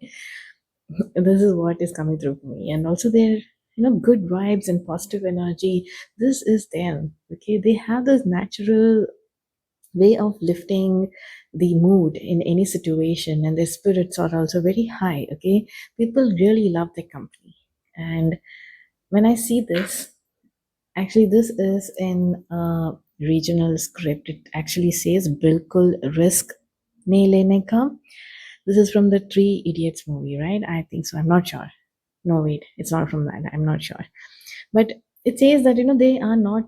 S1: This is what is coming through for me. And also they're, good vibes and positive energy. This is them. Okay. They have this natural way of lifting the mood in any situation, and their spirits are also very high. Okay. People really love their company. And when I see this, actually this is in a regional script. It actually says bilkul risk nahi lene ka. This is from the Three Idiots movie, right? I think so. I'm not sure. No, wait, it's not from that. I'm not sure. But it says that they are not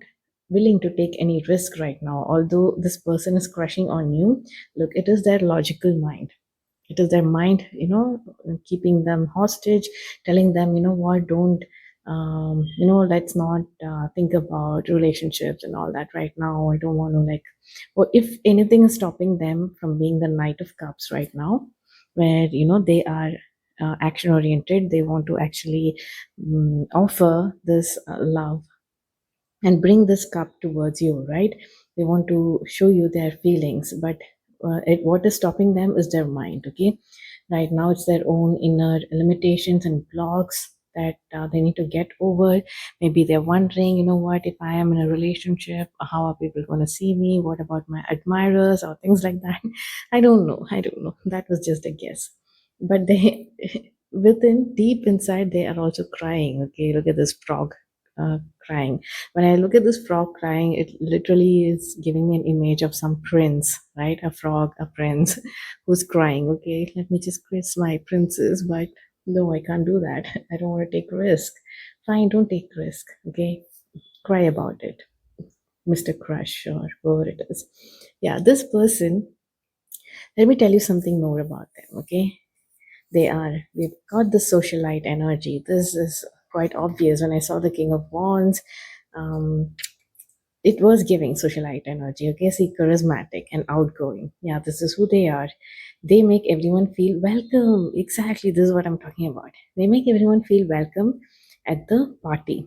S1: willing to take any risk right now, although this person is crushing on you. Look, it is their logical mind. It is their mind, keeping them hostage, telling them, what, don't, let's not think about relationships and all that right now. I don't want to, like, or if anything is stopping them from being the Knight of Cups right now, where, they are action oriented, they want to actually offer this love and bring this cup towards you, right? They want to show you their feelings, but what is stopping them is their mind. Okay. Right now it's their own inner limitations and blocks that they need to get over. Maybe they're wondering, what, if I am in a relationship, how are people going to see me? What about my admirers or things like that? I don't know, that was just a guess. But they within, deep inside, they are also crying. Okay, look at this frog crying. When I look at this frog crying, it literally is giving me an image of some prince, right? A frog, a prince who's crying. Okay, let me just kiss my princess, but no, I can't do that. I don't want to take risk. Fine, don't take risk. Okay, cry about it, Mr. Crush or whoever it is. Yeah, this person. Let me tell you something more about them. Okay, we've got the socialite energy. This is quite obvious. When I saw the King of Wands, um, it was giving socialite energy. Okay, see, charismatic and outgoing. Yeah, this is who they are. They make everyone feel welcome. Exactly, this is what I'm talking about. They make everyone feel welcome at the party.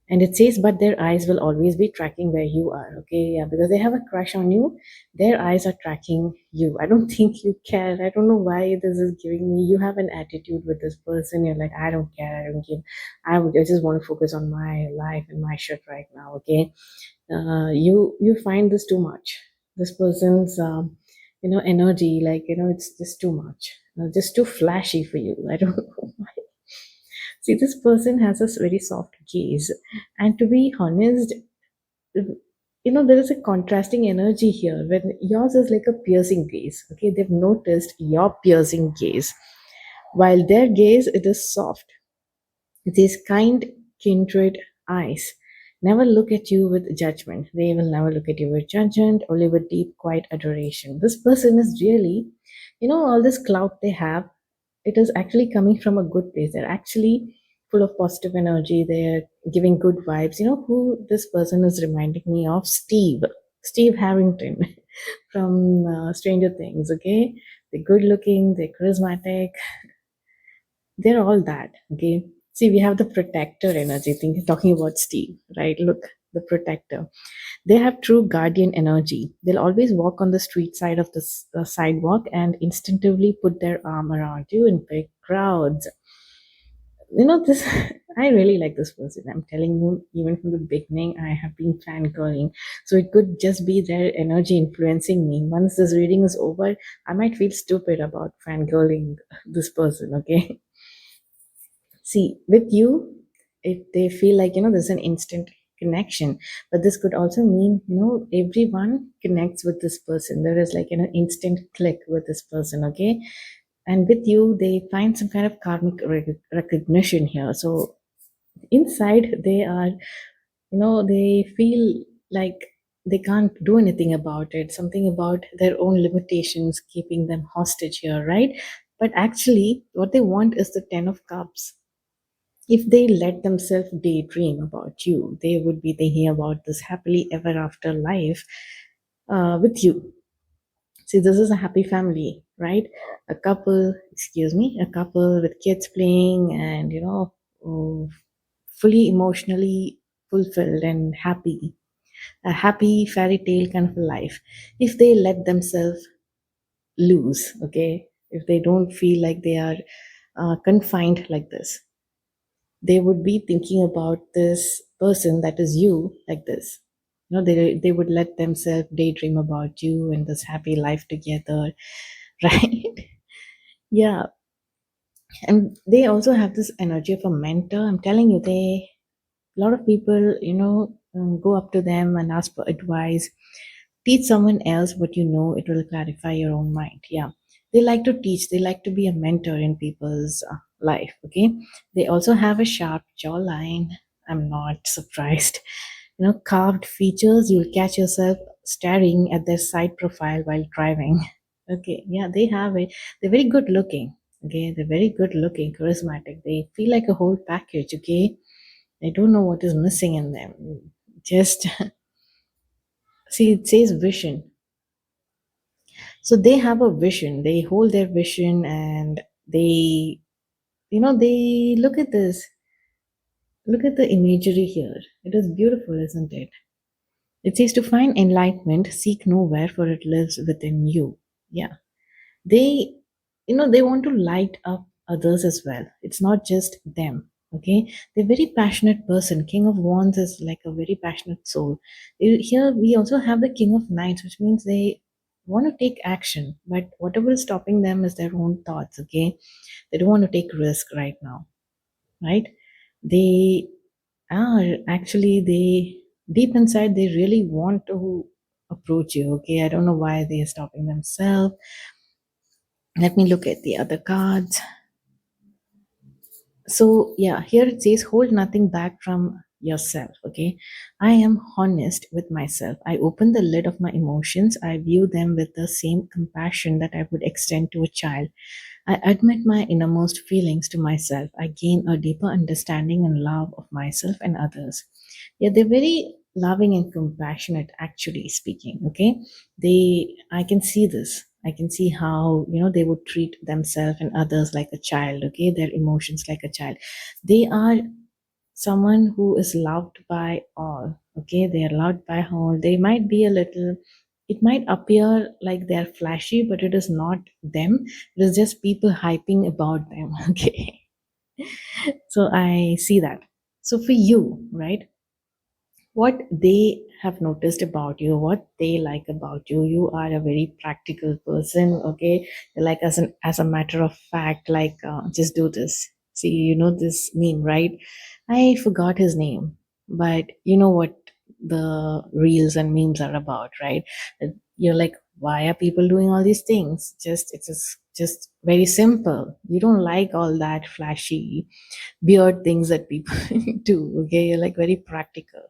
S1: And it says, but their eyes will always be tracking where you are. Okay, yeah, because they have a crush on you. Their eyes are tracking you. I don't think you care. I don't know why this is giving me. You have an attitude with this person. You're like, I don't care. I don't give. I just want to focus on my life and my shit right now. Okay, you find this too much. This person's energy, like it's just too much, just too flashy for you. I don't know why. See, this person has a very soft gaze, and to be honest, there is a contrasting energy here when yours is like a piercing gaze. Okay, they've noticed your piercing gaze, while their gaze it is soft. These kind, kindred eyes never look at you with judgment. They will never look at you with judgment, only with deep, quiet adoration. This person is really, all this clout they have, it is actually coming from a good place. They're actually full of positive energy. They're giving good vibes. You know who this person is reminding me of? Steve Harrington from Stranger Things. Okay, they're good looking, they're charismatic, they're all that. Okay. See, we have the protector energy thing, talking about Steve, right? Look, the protector. They have true guardian energy. They'll always walk on the street side of the sidewalk and instinctively put their arm around you in big crowds. This, I really like this person. I'm telling you, even from the beginning, I have been fangirling. So it could just be their energy influencing me. Once this reading is over, I might feel stupid about fangirling this person, okay? See, with you, if they feel like, there's an instant connection, but this could also mean, everyone connects with this person. There is like, instant click with this person, okay? And with you, they find some kind of karmic recognition here. So inside, they are, they feel like they can't do anything about it, something about their own limitations keeping them hostage here, right? But actually, what they want is the 10 of cups. If they let themselves daydream about you, they would be thinking about this happily ever after life with you. See, this is a happy family, right? A couple, excuse me, a couple with kids playing and, oh, fully emotionally fulfilled and happy. A happy fairy tale kind of a life. If they let themselves loose, okay? If they don't feel like they are confined like this, they would be thinking about this person that is you like this. They would let themselves daydream about you and this happy life together, right? Yeah. And they also have this energy of a mentor. I'm telling you, a lot of people, go up to them and ask for advice. Teach someone else what you know, it will clarify your own mind. Yeah, they like to teach, they like to be a mentor in people's life. Okay, they also have a sharp jawline. I'm not surprised. Carved features, you'll catch yourself staring at their side profile while driving. Okay, yeah, they have it. They're very good looking. Okay, they're very good looking, charismatic, they feel like a whole package. Okay, I don't know what is missing in them. Just see, it says vision. So they have a vision. They hold their vision and they look at this. Look at the imagery here. It is beautiful, isn't it? It says to find enlightenment, seek nowhere, for it lives within you. Yeah. They want to light up others as well. It's not just them. Okay, they're very passionate person. King of wands is like a very passionate soul. Here we also have the king of knights, which means they want to take action, but whatever is stopping them is their own thoughts. Okay, they don't want to take risk right now, right? They are actually, they deep inside they really want to approach you. Okay, I don't know why they are stopping themselves. Let me look at the other cards. So, yeah, here it says, hold nothing back from yourself. Okay, I am honest with myself. I open the lid of my emotions. I view them with the same compassion that I would extend to a child. I admit my innermost feelings to myself. I gain a deeper understanding and love of myself and others. Yeah, they're very loving and compassionate, actually speaking. Okay, I can see this. I can see how, they would treat themselves and others like a child. Okay, their emotions like a child. They are someone who is loved by all. Okay, they are loved by all. They might be a little, it might appear like they're flashy, but it is not them. It is just people hyping about them. Okay, so I see that. So for you, right, what they have noticed about you, what they like about you, you are a very practical person. Okay, like as a matter of fact, like just do this. See, this meme, right? I forgot his name, but you know what the reels and memes are about, right? You're like, why are people doing all these things? Just very simple. You don't like all that flashy weird things that people do. Okay, you're like very practical.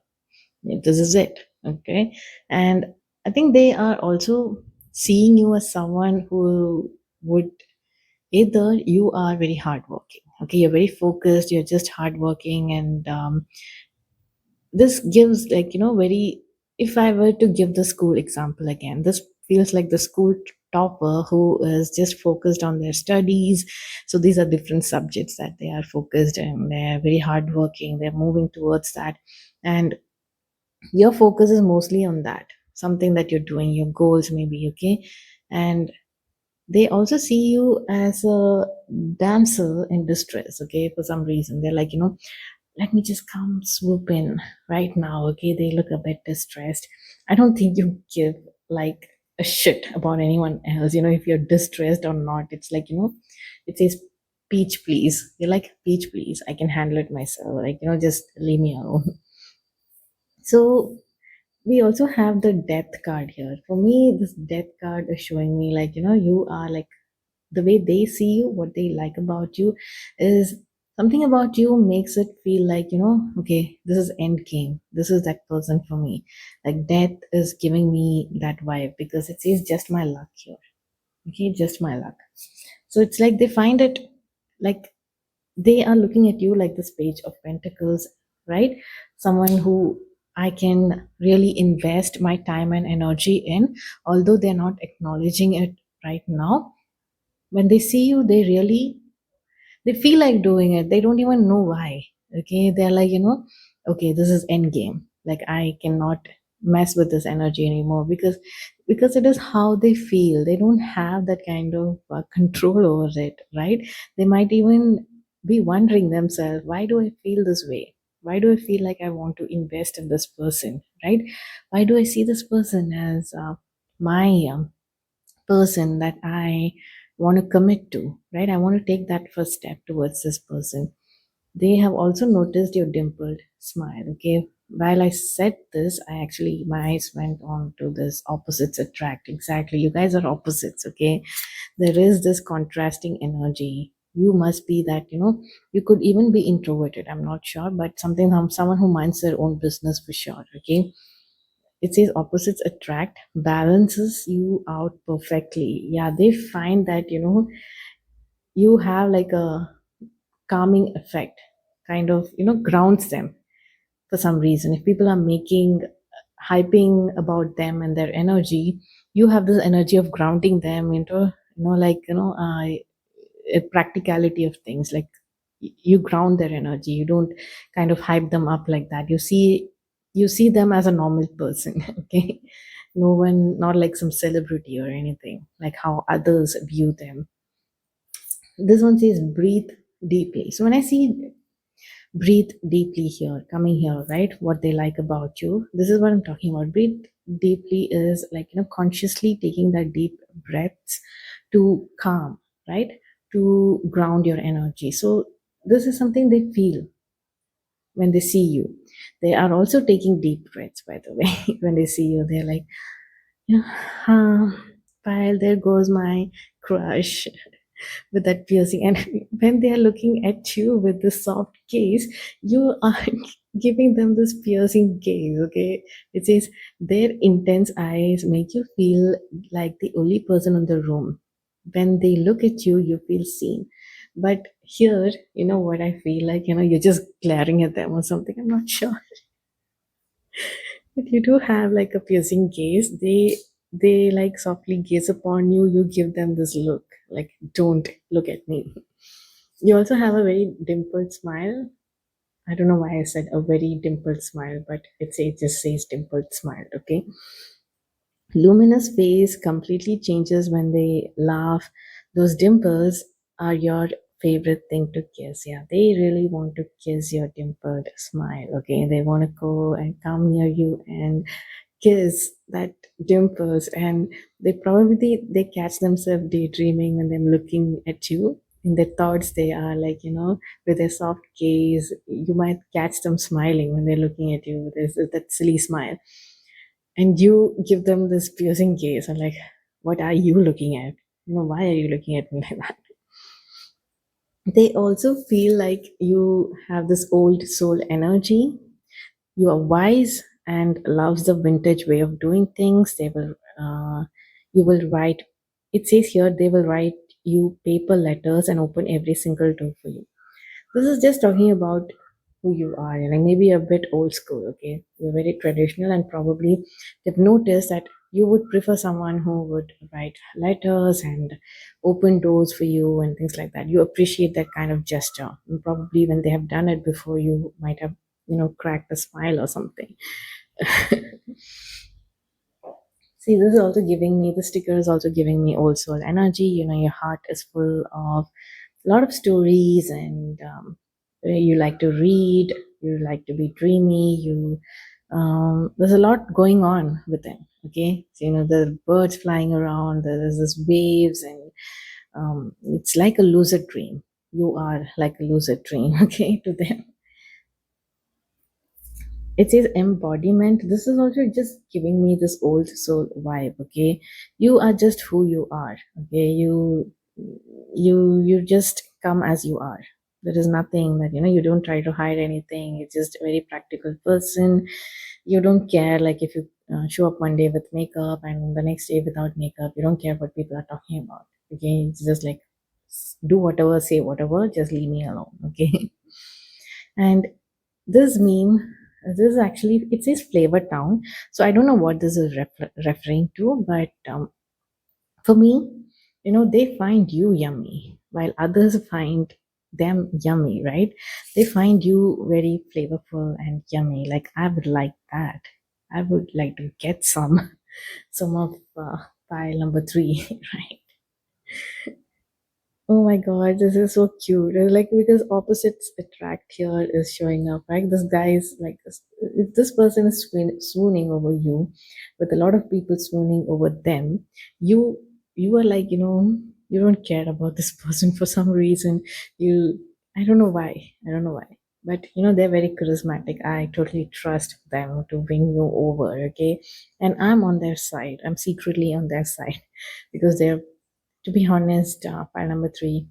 S1: Yeah, this is it. Okay, and I think they are also seeing you as someone who would, either you are very hardworking. Okay, you're very focused. You're just hardworking, and this gives, like, very. If I were to give the school example again, this feels like the school topper who is just focused on their studies. So these are different subjects that they are focused, and they're very hardworking. They're moving towards that, and your focus is mostly on that, something that you're doing, your goals maybe. Okay, and they also see you as a damsel in distress. Okay, for some reason they're like, let me just come swoop in right now. Okay, they look a bit distressed. I don't think you give like a shit about anyone else, if you're distressed or not. It's like, it says peach please. You're like, peach please, I can handle it myself, like, just leave me alone. So we also have the death card here. For me, this death card is showing me, like, you are like, the way they see you, what they like about you is something about you makes it feel like, okay, this is end game. This is that person for me. Like, death is giving me that vibe because it says just my luck here. Okay, just my luck. So it's like they find it like they are looking at you like this page of pentacles, right? Someone who I can really invest my time and energy in, although they're not acknowledging it right now. When they see you, they feel like doing it. They don't even know why. Okay, they're like, okay, this is end game. Like, I cannot mess with this energy anymore because it is how they feel. They don't have that kind of control over it, right? They might even be wondering themselves, why do I feel this way? Why do I feel like I want to invest in this person, right? Why do I see this person as my person that I want to commit to, right? I want to take that first step towards this person. They have also noticed your dimpled smile. Okay. While I said this, my eyes went on to this opposites attract. Exactly. You guys are opposites. Okay. There is this contrasting energy. You must be that, you could even be introverted. I'm not sure, but someone who minds their own business for sure. Okay. It says opposites attract, balances you out perfectly. Yeah, they find that, you have like a calming effect, kind of, grounds them for some reason. If people are hyping about them and their energy, you have this energy of grounding them into, like, a practicality of things. Like, you ground their energy. You don't kind of hype them up like that. You see them as a normal person. Okay, no one, not like some celebrity or anything, like how others view them. This one says breathe deeply. So when I see breathe deeply here, coming here, right? What they like about you. This is what I'm talking about. Breathe deeply is like, consciously taking that deep breaths to calm, right? To ground your energy. So this is something they feel when they see you. They are also taking deep breaths, by the way. When they see you, they're like, you know, while there goes my crush with that piercing. And when they are looking at you with this soft gaze, you are giving them this piercing gaze. Okay, it says their intense eyes make you feel like the only person in the room. When they look at you, you feel seen. But here, what I feel like, you're just glaring at them or something. I'm not sure. But you do have like a piercing gaze. They like softly gaze upon you. You give them this look, like, don't look at me. You also have a very dimpled smile. I don't know why I said a very dimpled smile, but it just says dimpled smile. Okay. Luminous face completely changes when they laugh. Those dimples are your favorite thing to kiss. Yeah, they really want to kiss your dimpled smile. Okay, they want to go and come near you and kiss that dimples, and they catch themselves daydreaming when they're looking at you. in their thoughts they are like, with their soft gaze, you might catch them smiling when they're looking at you. There's that silly smile. And you give them this piercing gaze and like, what are you looking at? Why are you looking at me like that? They also feel like you have this old soul energy. You are wise and loves the vintage way of doing things. You will write, it says here, they will write you paper letters and open every single door for you. This is just talking about who you are, and like maybe a bit old school, okay? You're very traditional, and probably they've noticed that you would prefer someone who would write letters and open doors for you and things like that. You appreciate that kind of gesture. And probably when they have done it before, you might have, cracked a smile or something. See, this is also giving me, the sticker is also giving me old soul energy. Your heart is full of a lot of stories, and you like to read, you like to be dreamy, there's a lot going on with them, okay? So, the birds flying around, there's this waves, and it's like a lucid dream. You are like a lucid dream, okay, to them. It says embodiment. This is also just giving me this old soul vibe, okay? You are just who you are, okay? You just come as you are. There is nothing that, you don't try to hide anything. It's just a very practical person. You don't care, like, if you show up one day with makeup and the next day without makeup. You don't care what people are talking about, okay? It's just like, do whatever, say whatever, just leave me alone, okay? And this meme, this is actually, it says Flavor Town. So I don't know what this is referring to, but for me, they find you yummy while others find them yummy, right? They find you very flavorful and yummy. Like, I would like that. I would like to get some of pile number three, right? Oh my god, this is so cute. It's like, because opposites attract here is showing up, right? This guy is like, if this person is swooning over you, with a lot of people swooning over them, you you are like, you don't care about this person for some reason. You, I don't know why. I don't know why. But they're very charismatic. I totally trust them to win you over, okay? And I'm on their side. I'm secretly on their side because they're, to be honest, pile number three,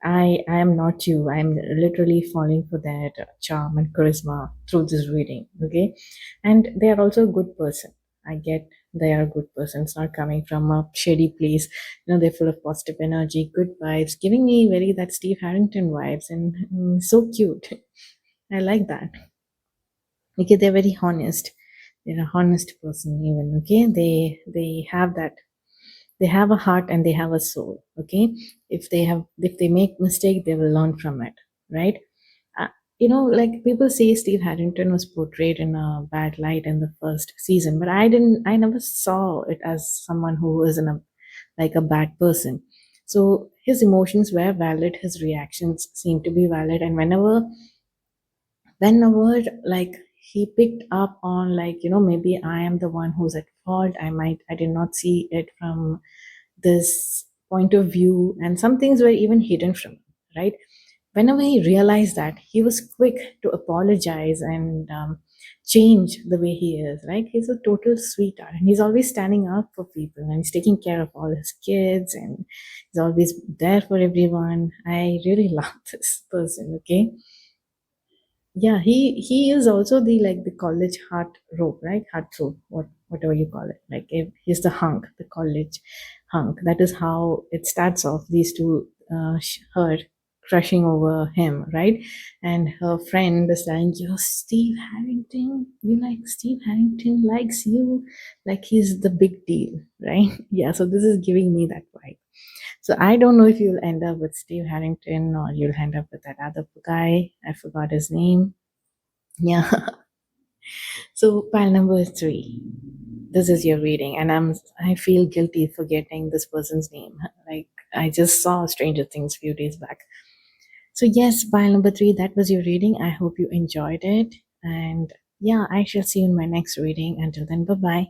S1: I am not you. I'm literally falling for that charm and charisma through this reading. Okay, and they are also a good person. I get they are a good person. It's not coming from a shady place. They're full of positive energy, good vibes, giving me very that Steve Harrington vibes, and so cute. I like that. Okay, they're very honest. They're a honest person, even. Okay, they have that, they have a heart and they have a soul, okay? If they make mistake, they will learn from it, right? uh, like, people say Steve Harrington was portrayed in a bad light in the first season, but I never saw it as someone who was in a, like, a bad person. So his emotions were valid, his reactions seemed to be valid, and whenever, like, he picked up on, like, maybe I am the one who's at fault, I did not see it from this point of view, and some things were even hidden from him, right? Whenever he realized that, he was quick to apologize and change the way he is, right? He's a total sweetheart, and he's always standing up for people, and he's taking care of all his kids, and he's always there for everyone. I really love this person, okay? Yeah, he is also the, like, the college heart rope, right? Heartthrob, whatever you call it. Like, if he's the hunk, the college hunk. That is how it starts off. These two, her crushing over him, right? And her friend is saying, "You're Steve Harrington. You like Steve Harrington likes you, like he's the big deal, right?" Yeah. So this is giving me that vibe. So I don't know if you'll end up with Steve Harrington or you'll end up with that other guy. I forgot his name. Yeah. So pile number three. This is your reading, and I feel guilty forgetting this person's name. Like, I just saw Stranger Things a few days back. So yes, pile number three, that was your reading. I hope you enjoyed it. And yeah, I shall see you in my next reading. Until then, bye bye.